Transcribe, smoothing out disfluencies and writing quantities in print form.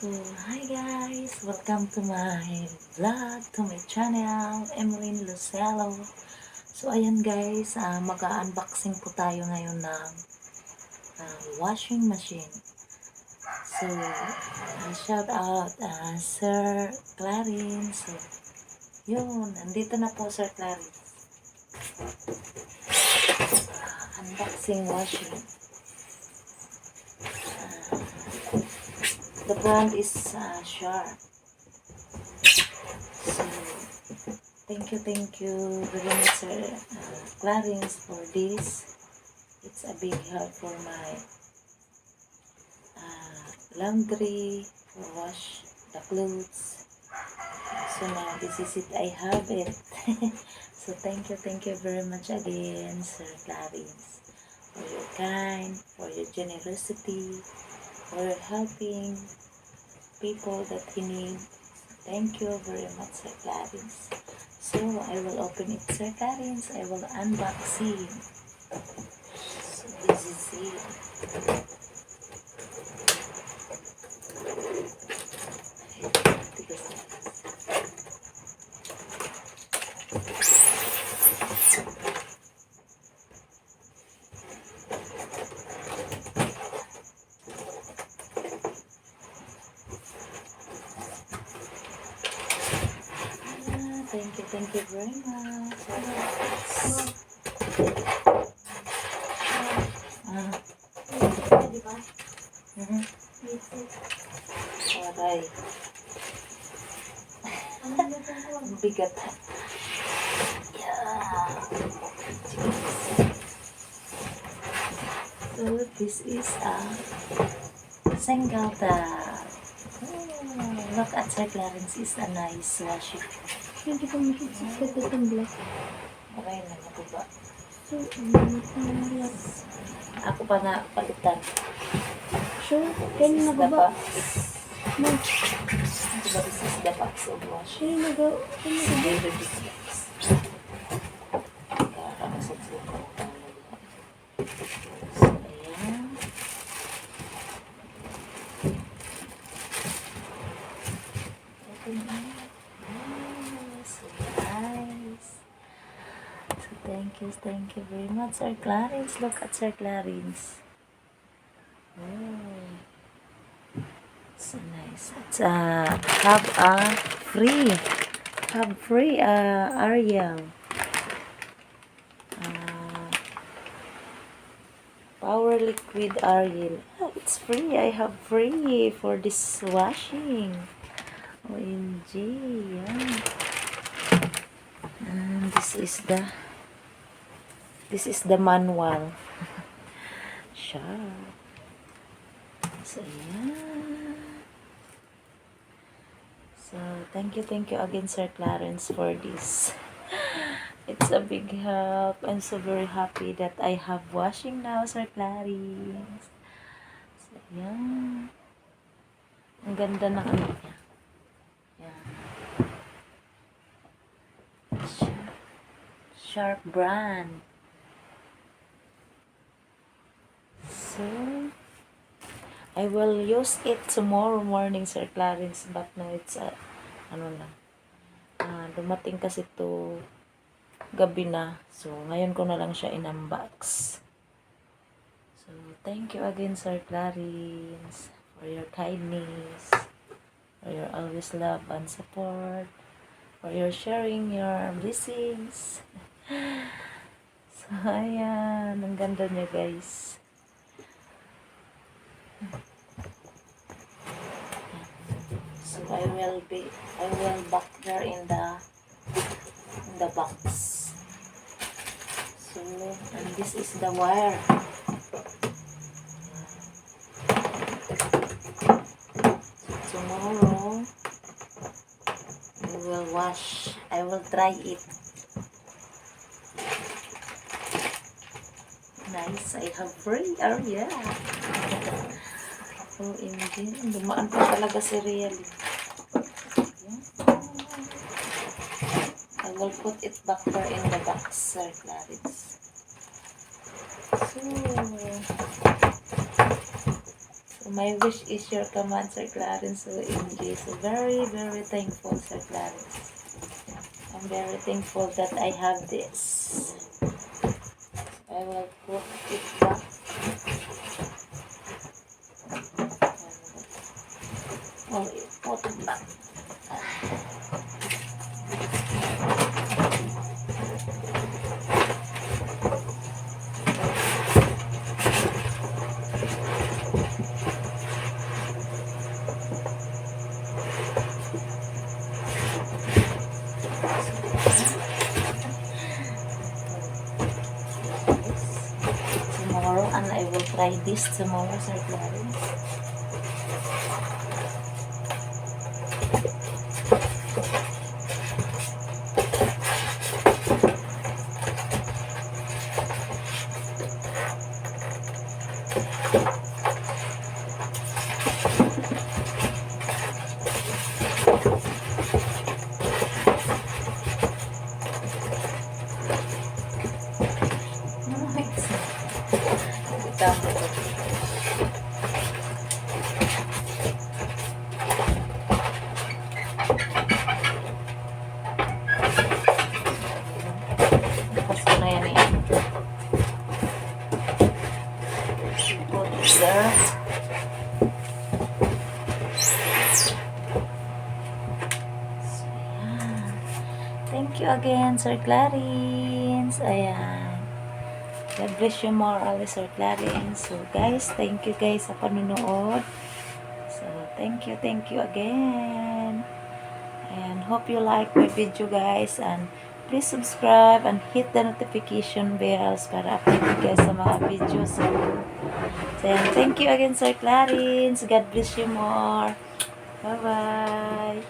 So, hi guys! Welcome to my vlog, to my channel, Emeline Lucelo. So, ayan guys, mag-unboxing po tayo ngayon ng washing machine. So, shout out Sir Clarence. So, yun, nandito na po Sir Clarence. Unboxing washing. The brand is Sharp. So, thank you very much, Sir Clarence, for this. It's a big help for my laundry, for wash the clothes. So now this is it. I have it. So thank you very much again, Sir Clarence, for your kind, for your generosity, for helping people that he needs. Thank you very much, Sir Clarence. So I will open it, Sir Clarence. I will unbox it. So this is it. Thank you very much. Aray. Ang bigat. Yeah. So this is a single tap. Look at Sir Clarence, is a nice washing. Hindi ko makikita itong black. Okay na, natuba. So, ang black. Ako pa na palitan. Sure, kaya This is the nababa. box. No. Diba this is the box of washing? Kaya nababa. David this box. Kakakasag sa ito. So, ayan. Ito na. So nice. So thank you very much, Sir Clarence. Look at Sir Clarence. Oh, so nice. It's have free Ariel Power Liquid Ariel. Oh, it's free. I have free for this washing. OMG, yeah. And this is the manual. Sure. So yeah. So thank you again, Sir Clarence, for this. It's a big help. I'm so very happy that I have washing now, Sir Clarence. So yeah. Ang ganda ng ano niya. Yeah. Sharp brand. So I will use it tomorrow morning, Sir Clarence, but no, it's ano lang. Dumating kasi to gabi na. So, ngayon ko na lang siya in-unbox. So, thank you again, Sir Clarence, for your kindness, for your always love and support, for your sharing your blessings. So, ayan. Ang ganda niya, guys. So I will back her in the box. So, and this is the wire. So tomorrow we will wash. I will try it. Nice. I have free. Oh yeah. OMG, dumaan pa talaga si Real. I will put it back there in the box, Sir So My wish is your command, Sir Clarence. So, MJ. So, very, very thankful, Sir Clarence. I'm very thankful that I have this. I will put it back. Oh, put it back. Tomorrow, and I will try this tomorrow, Sir Clarence. Tapos ko na yan eh. Put it there. So, ayan. Thank you again, Sir Clarence. Ayan. God bless you more, always, Sir Clarence. So, guys, thank you guys sa panunood. So, thank you again. And hope you like my video, guys. And please subscribe and hit the notification bells para update guys sa mga videos. So, thank you again, Sir Clarence. God bless you more. Bye-bye.